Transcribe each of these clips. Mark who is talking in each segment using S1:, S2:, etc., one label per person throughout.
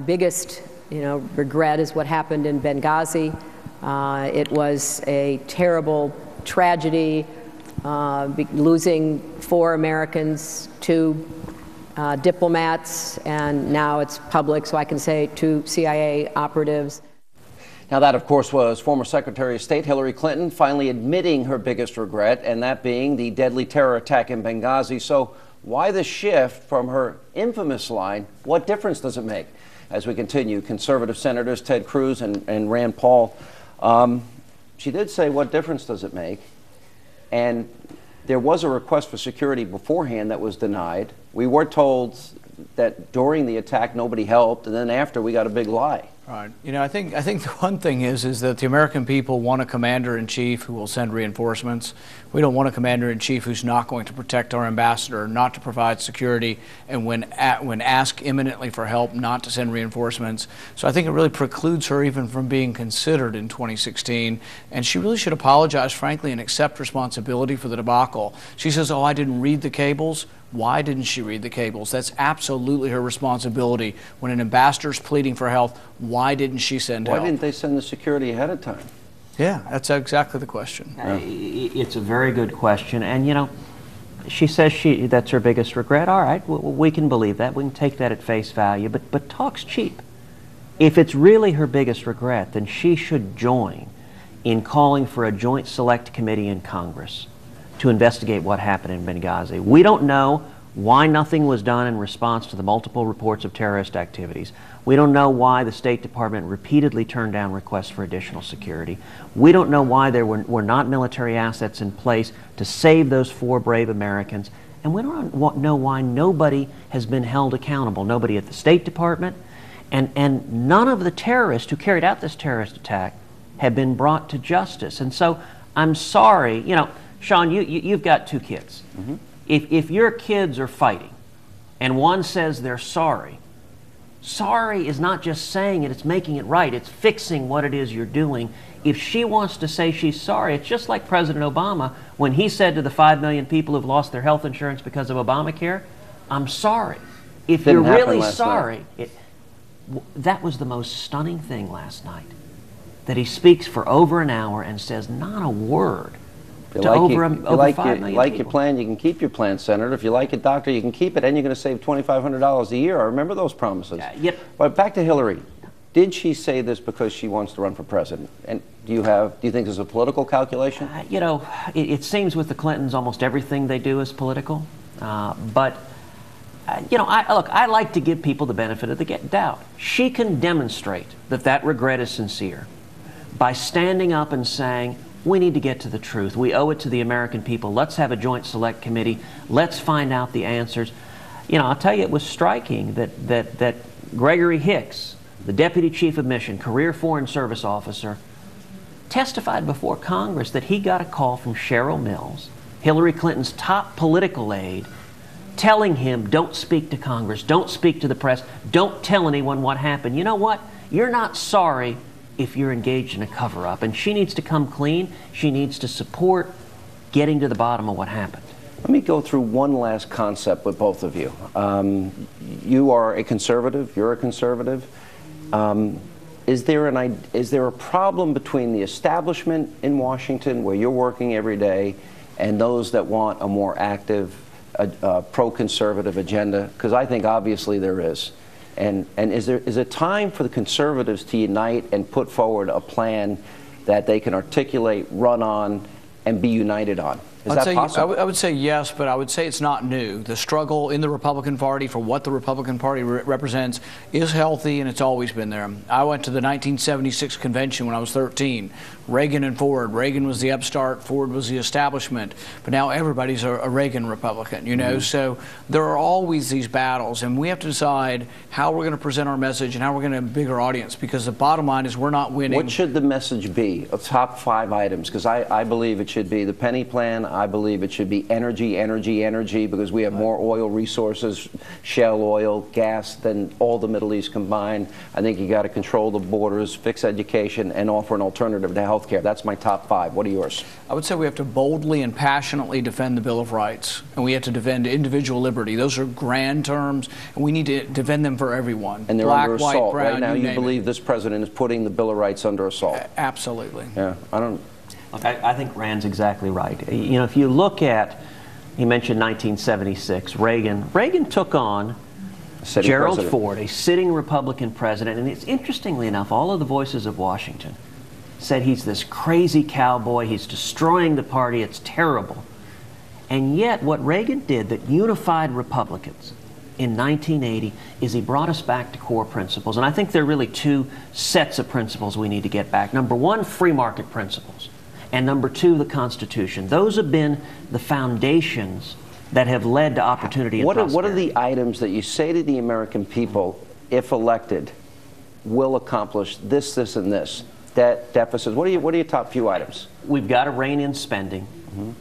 S1: Biggest, regret is what happened in Benghazi. It was a terrible tragedy, losing 4 Americans, 2 diplomats, and now it's public, so I can say 2 CIA operatives.
S2: Now that, of course, was former Secretary of State Hillary Clinton finally admitting her biggest regret, and that being the deadly terror attack in Benghazi. So why the shift from her infamous line, "What difference does it make?" As we continue, conservative senators Ted Cruz and Rand Paul, she did say, "What difference does it make?" And there was a request for security beforehand that was denied. We were told that during the attack nobody helped, and then after we got a big lie.
S3: Right. I think the one thing is that the American people want a commander-in-chief who will send reinforcements. We don't want a commander-in-chief who's not going to protect our ambassador, not to provide security, and when asked imminently for help, not to send reinforcements. So I think it really precludes her even from being considered in 2016. And she really should apologize, frankly, and accept responsibility for the debacle. She says, "Oh, I didn't read the cables." Why didn't she read the cables? That's absolutely her responsibility. When an ambassador's pleading for help, why didn't she send help?
S2: Why didn't they send the security ahead of time?
S3: Yeah, that's exactly the question.
S4: It's a very good question. And, she says that's her biggest regret. All right, we can believe that. We can take that at face value. But talk's cheap. If it's really her biggest regret, then she should join in calling for a joint select committee in Congress to investigate what happened in Benghazi. We don't know why nothing was done in response to the multiple reports of terrorist activities. We don't know why the State Department repeatedly turned down requests for additional security. We don't know why there were not military assets in place to save those 4 brave Americans. And we don't know why nobody has been held accountable, nobody at the State Department, and none of the terrorists who carried out this terrorist attack have been brought to justice. And so I'm sorry, Sean, you've got 2 kids. Mm-hmm. If your kids are fighting and one says they're sorry, sorry is not just saying it, it's making it right. It's fixing what it is you're doing. If she wants to say she's sorry, it's just like President Obama when he said to the 5 million people who've lost their health insurance because of Obamacare, "I'm sorry." If you're really sorry, that was the most stunning thing last night, that he speaks for over an hour and says not a word.
S2: If you like your plan, you can keep your plan, Senator. If you like it, Doctor, you can keep it, and you're going to save $2,500 a year. I remember those promises.
S4: Yep.
S2: But back to Hillary. Did she say this because she wants to run for president? And do you think there's a political calculation?
S4: It seems with the Clintons almost everything they do is political. But I like to give people the benefit of the doubt. She can demonstrate that regret is sincere by standing up and saying, "We need to get to the truth. We owe it to the American people. Let's have a joint select committee. Let's find out the answers." I'll tell you, it was striking that Gregory Hicks, the Deputy Chief of Mission, career Foreign Service officer, testified before Congress that he got a call from Cheryl Mills, Hillary Clinton's top political aide, telling him, "Don't speak to Congress, don't speak to the press, don't tell anyone what happened. You know what? You're not sorry if you're engaged in a cover-up." And she needs to come clean. She needs to support getting to the bottom of what happened.
S2: Let me go through one last concept with both of you. You are a conservative. You're a conservative. Is there a problem between the establishment in Washington, where you're working every day, and those that want a more active, pro-conservative agenda? Because I think obviously there is. And is it time for the conservatives to unite and put forward a plan that they can articulate, run on, and be united on? Is that possible?
S3: I would say yes, but I would say it's not new. The struggle in the Republican Party for what the Republican Party represents is healthy, and it's always been there. I went to the 1976 convention when I was 13. Reagan and Ford. Reagan was the upstart, Ford was the establishment. But now everybody's a Reagan Republican, Mm-hmm. So there are always these battles, and we have to decide how we're going to present our message and how we're going to have a bigger audience, because the bottom line is we're not winning.
S2: What should the message be? Top 5 items, because I believe it should be the penny plan, I believe it should be energy, energy, energy, because we have more oil resources, shale oil, gas, than all the Middle East combined. I think you got to control the borders, fix education, and offer an alternative to health care. That's my top 5. What are yours?
S3: I would say we have to boldly and passionately defend the Bill of Rights, and we have to defend individual liberty. Those are grand terms, and we need to defend them for everyone.
S2: And they're
S3: Black,
S2: under
S3: white,
S2: assault.
S3: brown,
S2: Right now, you believe
S3: it.
S2: this president is putting the Bill of Rights under assault.
S3: Absolutely.
S2: Yeah, I don't...
S4: Look, I think Rand's exactly right. You know, if you look at, he mentioned 1976, Reagan took on Gerald Ford, a sitting Republican president, and it's interestingly enough, all of the voices of Washington said he's this crazy cowboy, he's destroying the party, it's terrible. And yet what Reagan did that unified Republicans in 1980 is he brought us back to core principles. And I think there are really 2 sets of principles we need to get back. Number 1, free market principles. And number 2, the Constitution. Those have been the foundations that have led to opportunity and prosperity.
S2: What are the items that you say to the American people, if elected, will accomplish this, this, and this? Debt, deficits. What are your top few items?
S4: We've got to rein in spending,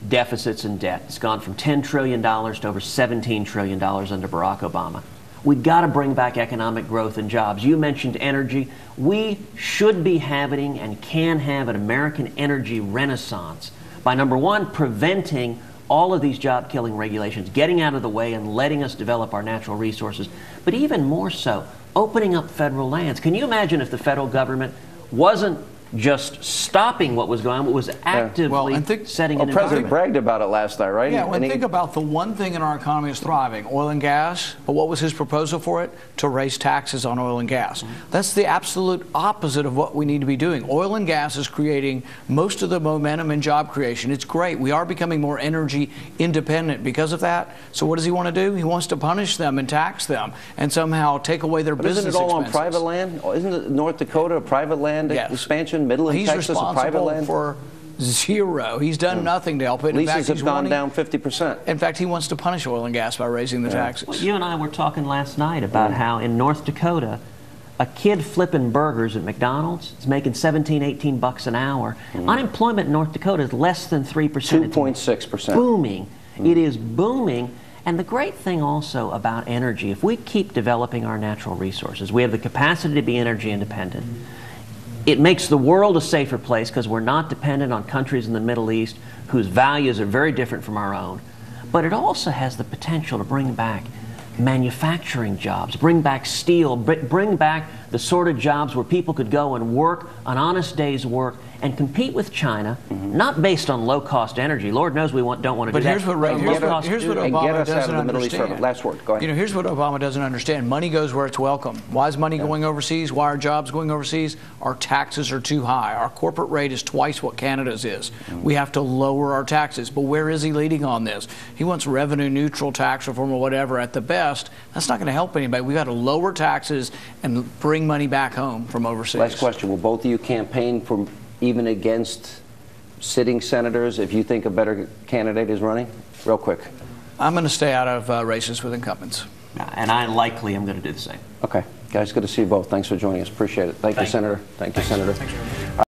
S4: deficits, and debt. It's gone from $10 trillion to over $17 trillion under Barack Obama. We've got to bring back economic growth and jobs. You mentioned energy. We should be having and can have an American energy renaissance by, number 1, preventing all of these job-killing regulations, getting out of the way and letting us develop our natural resources, but even more so, opening up federal lands. Can you imagine if the federal government wasn't just stopping what was going on, but was actively setting an environment?
S2: The president bragged about it last night, right?
S3: Yeah, think about the one thing in our economy is thriving, oil and gas, but what was his proposal for it? To raise taxes on oil and gas. That's the absolute opposite of what we need to be doing. Oil and gas is creating most of the momentum in job creation. It's great. We are becoming more energy independent because of that. So what does he want to do? He wants to punish them and tax them and somehow take away their business expenses.
S2: Isn't it all on private land? Isn't it North Dakota a private land expansion? Middle of Texas, a private land?
S3: He's responsible for 0. He's done nothing to help it.
S2: Leases have gone down 50%.
S3: In fact, he wants to punish oil and gas by raising the taxes.
S4: Well, you and I were talking last night about how in North Dakota, a kid flipping burgers at McDonald's is making $17-18 an hour. Unemployment in North Dakota is less than 3%.
S2: 2.6%.
S4: Booming. It is booming. And the great thing also about energy, if we keep developing our natural resources, we have the capacity to be energy independent. It makes the world a safer place because we're not dependent on countries in the Middle East whose values are very different from our own. But it also has the potential to bring back manufacturing jobs, bring back steel, bring back the sort of jobs where people could go and work an honest day's work and compete with China, not based on low-cost energy. Lord knows we don't want to do that.
S3: But here's what Obama doesn't understand.
S2: Last word, go ahead.
S3: You know, here's what Obama doesn't understand. Money goes where it's welcome. Why is money going overseas? Why are jobs going overseas? Our taxes are too high. Our corporate rate is twice what Canada's is. We have to lower our taxes. But where is he leading on this? He wants revenue-neutral tax reform or whatever at the best. That's not going to help anybody. We've got to lower taxes and bring money back home from overseas.
S2: Last question. Will both of you campaign for even against sitting senators if you think a better candidate is running? Real quick.
S3: I'm going to stay out of races with incumbents.
S4: And I likely am going to do the same.
S2: Okay. Guys, good to see you both. Thanks for joining us. Appreciate it. Thank you, Senator. Thank you, Senator.